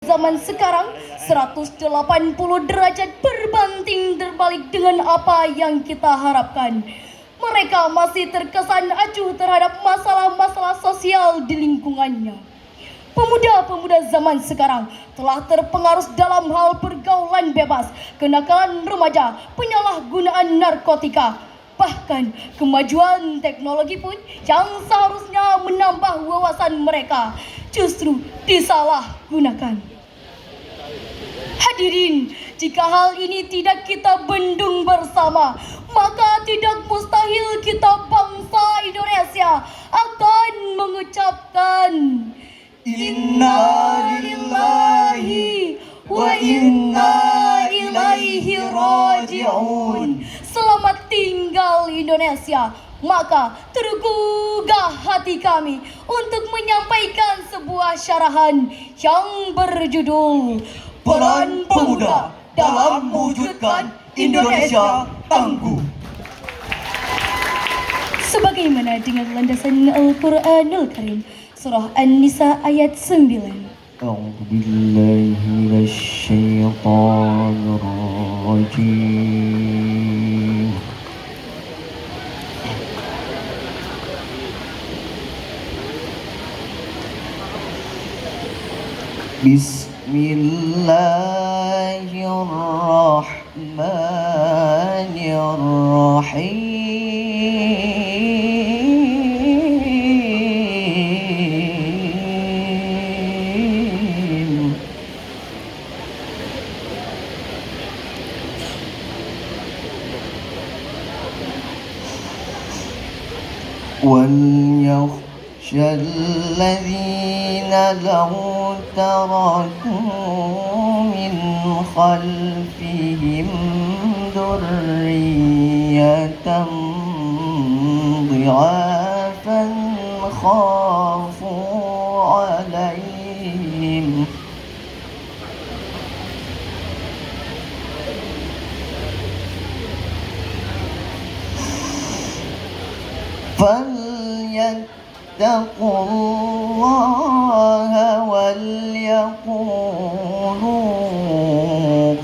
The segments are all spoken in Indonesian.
zaman sekarang 180 derajat berbanding terbalik dengan apa yang kita harapkan. Mereka masih terkesan acuh terhadap masalah-masalah sosial di lingkungannya. Pemuda-pemuda zaman sekarang telah terpengaruh dalam hal pergaulan bebas, kenakalan remaja, penyalahgunaan narkotika. Bahkan kemajuan teknologi pun yang seharusnya menambah wawasan mereka justru disalahgunakan. Hadirin, jika hal ini tidak kita bendung bersama, maka tidak mustahil kita bangsa Indonesia akan mengucapkan Inna lillahi wa inna ilaihi raji'un. Selamat tinggal Indonesia. Maka tergugah hati kami untuk menyampaikan sebuah syarahan yang berjudul Peran Pemuda dalam mewujudkan Indonesia tangguh. Sebagaimana dengan landasan Al-Quranul Karim, Surah An-Nisa ayat 9. A'udzu billahi minasyaitonir rajim. Bismillahirrahmanirrahim. وَلْيَخْشَ الَّذِينَ لَوْ تَرَكُوا مِنْ خَلْفِهِمْ ذُرِّيَّةً ضِعَافًا خَافُوا عَلَيْهِمْ فليتقوا الله وليقولوا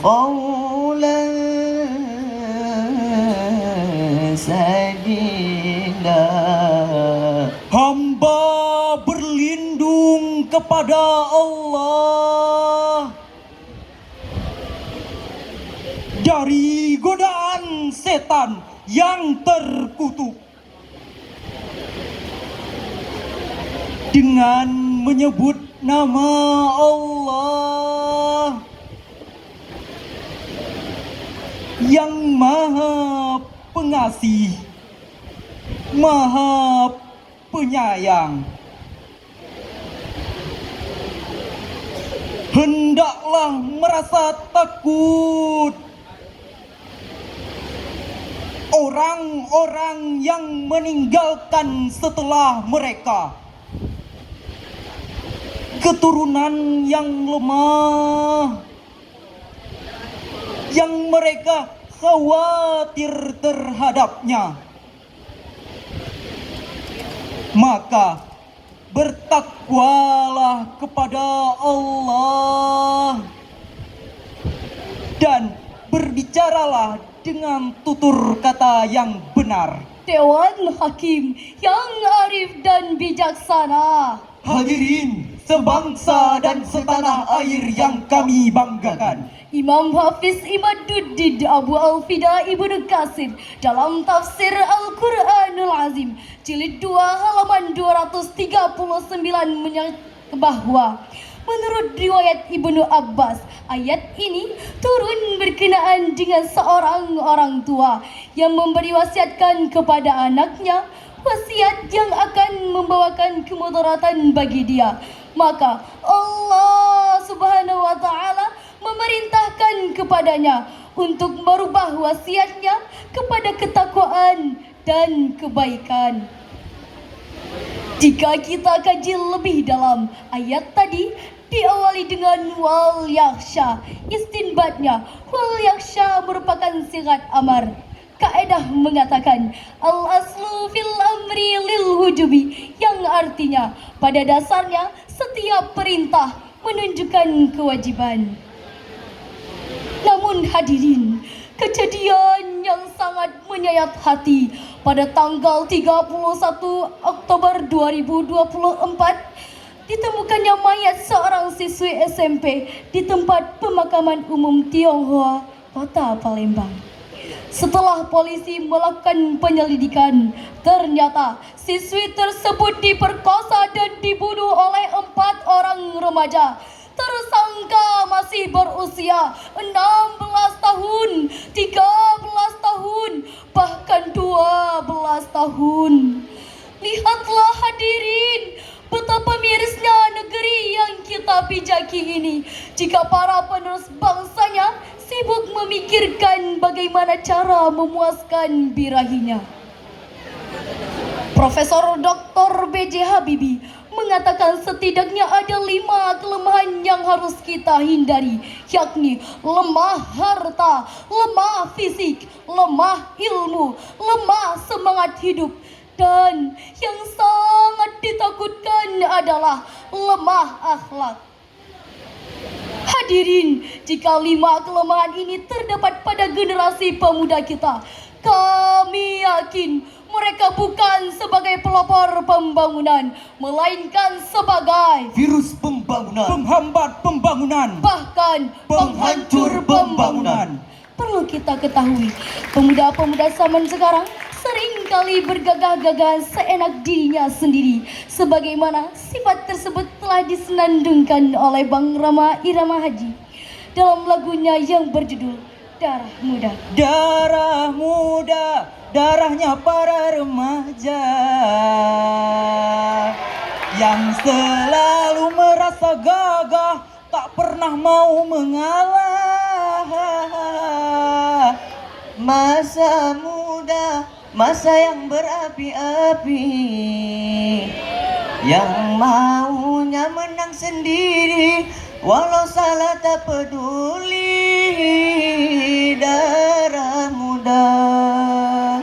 قولا سديدا. Hamba berlindung kepada Allah dari godaan setan yang terkutuk dengan menyebut nama Allah yang Maha Pengasih, Maha Penyayang. Hendaklah merasa takut orang-orang yang meninggalkan setelah mereka keturunan yang lemah, yang mereka khawatir terhadapnya. Maka bertakwalah kepada Allah dan berbicaralah dengan tutur kata yang benar. Dewan Hakim yang arif dan bijaksana. Hadirin sebangsa dan setanah air yang kami banggakan, Imam Hafiz Imaduddin Abu Al-Fida Ibnu Katsir dalam tafsir Al-Quranul Azim jilid 2 halaman 239 menyatakan bahwa menurut riwayat Ibnu Abbas, ayat ini turun berkenaan dengan seorang orang tua yang memberi wasiatkan kepada anaknya, wasiat yang akan membawakan kemudaratan bagi dia. Maka Allah Subhanahu wa taala memerintahkan kepadanya untuk merubah wasiatnya kepada ketakwaan dan kebaikan. Jika kita kaji lebih dalam, ayat tadi diawali dengan wal yakhsha. Istinbatnya, wal yakhsha merupakan sigat amar. Kaedah mengatakan al-aslu fil amri lil wujubi, yang artinya pada dasarnya setiap perintah menunjukkan kewajiban. Namun hadirin, kejadian yang sangat menyayat hati pada tanggal 31 Oktober 2024 ditemukannya mayat seorang siswi SMP di tempat pemakaman umum Tionghoa, Kota Palembang. Setelah polisi melakukan penyelidikan, ternyata siswi tersebut diperkosa dan dibunuh oleh 4 orang remaja. Tersangka masih berusia 16 tahun, 13 tahun, bahkan 12 tahun. Lihatlah hadirin, betapa mirisnya negeri yang kita pijaki ini jika para penerus bangsanya sibuk memikirkan bagaimana cara memuaskan birahinya. Profesor Dr. B.J. Habibie mengatakan setidaknya ada 5 kelemahan yang harus kita hindari, yakni lemah harta, lemah fisik, lemah ilmu, lemah semangat hidup, dan yang sangat ditakutkan adalah lemah akhlak. Hadirin, jika 5 kelemahan ini terdapat pada generasi pemuda kita, kami yakin mereka bukan sebagai pelopor pembangunan, melainkan sebagai Virus pembangunan, penghambat pembangunan, bahkan penghancur pembangunan. Perlu kita ketahui, pemuda-pemuda zaman sekarang seringkali bergagah-gagahan seenak dirinya sendiri, sebagaimana sifat tersebut telah disenandungkan oleh Bang Rama Irama Haji dalam lagunya yang berjudul Darah Muda. Darah muda, darahnya para remaja yang selalu merasa gagah, tak pernah mau mengalah. Masa muda, masa yang berapi-api, yang maunya menang sendiri, walau salah tak peduli. Darah muda.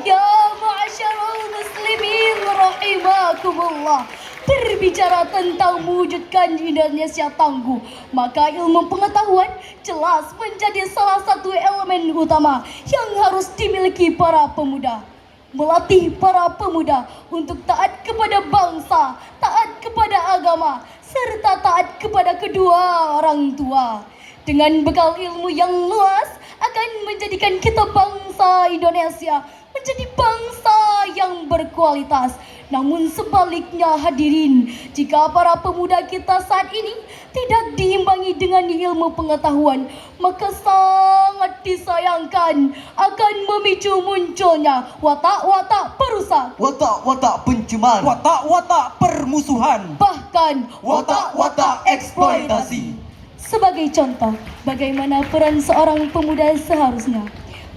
Ya ma'asyarul muslimin rahimakumullah. Berbicara tentang mewujudkan Indonesia tangguh, maka ilmu pengetahuan jelas menjadi salah satu elemen utama yang harus dimiliki para pemuda. Melatih para pemuda untuk taat kepada bangsa, taat kepada agama, serta taat kepada kedua orang tua. Dengan bekal ilmu yang luas akan menjadikan kita bangsa Indonesia menjadi bangsa yang berkualitas. Namun sebaliknya hadirin, jika para pemuda kita saat ini tidak diimbangi dengan ilmu pengetahuan, maka sangat disayangkan akan memicu munculnya watak-watak perusak, Watak-watak pencemar, Watak-watak permusuhan, bahkan watak-watak eksploitasi. Sebagai contoh, bagaimana peran seorang pemuda seharusnya.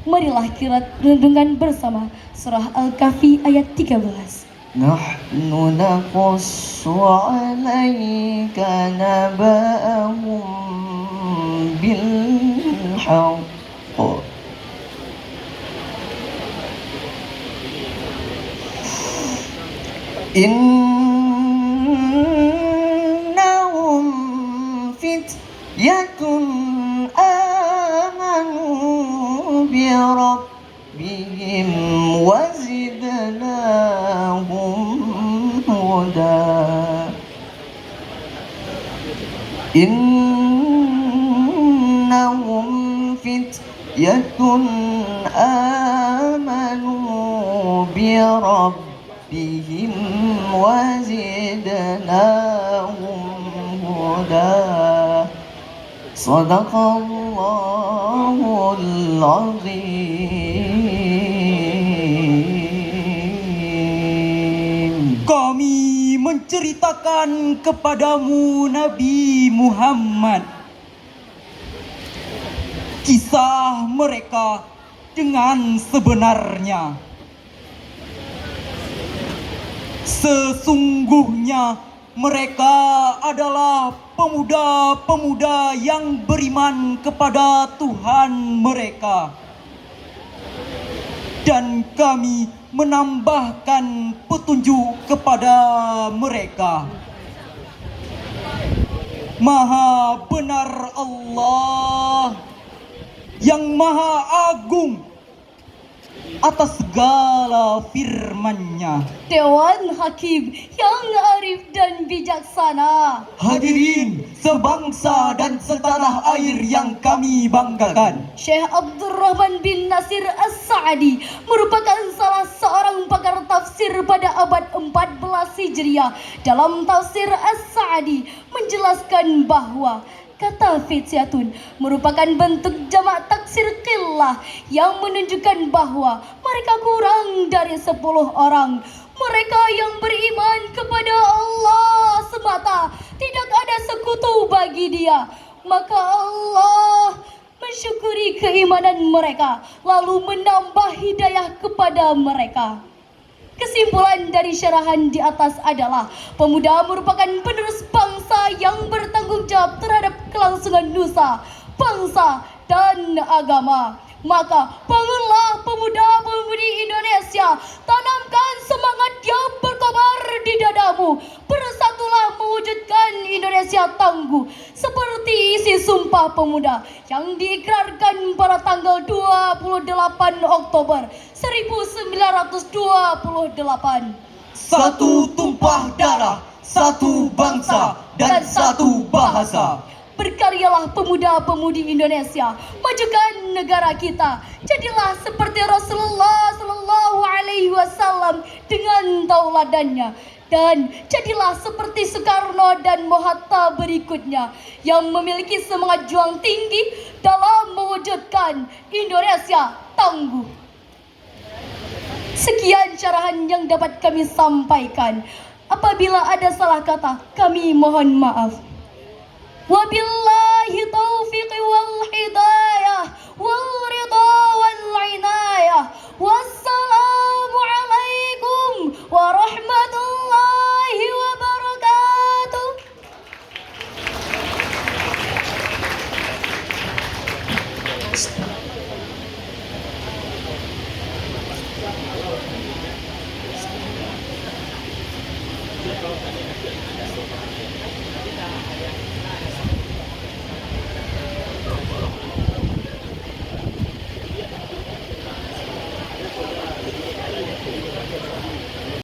Marilah kita renungkan bersama surah Al-Kahfi ayat 13. Nahnu naqussu 'alaika naba'ahum bil haqq. Innahum fityatun amanu bi rabbihim wa zidnahum huda. Innahum fityatun amanu bi rabbihim wa zidnahum huda. Sadaqallahul azim. Kami menceritakan kepadamu Nabi Muhammad kisah mereka dengan sebenarnya. Sesungguhnya mereka adalah pemuda-pemuda yang beriman kepada Tuhan mereka. Dan kami menambahkan petunjuk kepada mereka. Maha benar Allah yang maha agung atas segala firman-Nya. Dewan Hakim yang arif dan bijaksana. Hadirin sebangsa dan setanah air yang kami banggakan. Syekh Abdurrahman bin Nasir As-Sa'di merupakan salah seorang pakar tafsir pada abad 14 Hijriah. Dalam tafsir As-Sa'di menjelaskan bahwa kata fityatun merupakan bentuk jamak taksir qillah yang menunjukkan bahwa mereka kurang dari 10 orang. Mereka yang beriman kepada Allah semata, tidak ada sekutu bagi Dia. Maka Allah mensyukuri keimanan mereka, lalu menambah hidayah kepada mereka. Kesimpulan dari syarahan di atas adalah pemuda merupakan penerus bangsa yang bertanggung jawab terhadap kelangsungan nusa, bangsa, dan agama. Maka bangunlah pemuda-pemudi Indonesia, tanamkan semangat yang berkobar di dadamu. Bersatulah mewujudkan Indonesia tangguh seperti isi Sumpah Pemuda yang diikrarkan pada tanggal 28 Oktober 1928. Satu tumpah darah, satu bangsa, dan satu bahasa. Berkaryalah pemuda-pemudi Indonesia, majukan negara kita. Jadilah seperti Rasulullah Sallallahu Alaihi Wasallam dengan tauladannya, dan jadilah seperti Soekarno dan Mohatta berikutnya yang memiliki semangat juang tinggi dalam mewujudkan Indonesia tangguh. Sekian syarahan yang dapat kami sampaikan. Apabila ada salah kata, kami mohon maaf. Wabillahi taufiq wal hidayah wal ridha wal inayah. Wassalamu alaikum warahmatullahi wabarakatuh.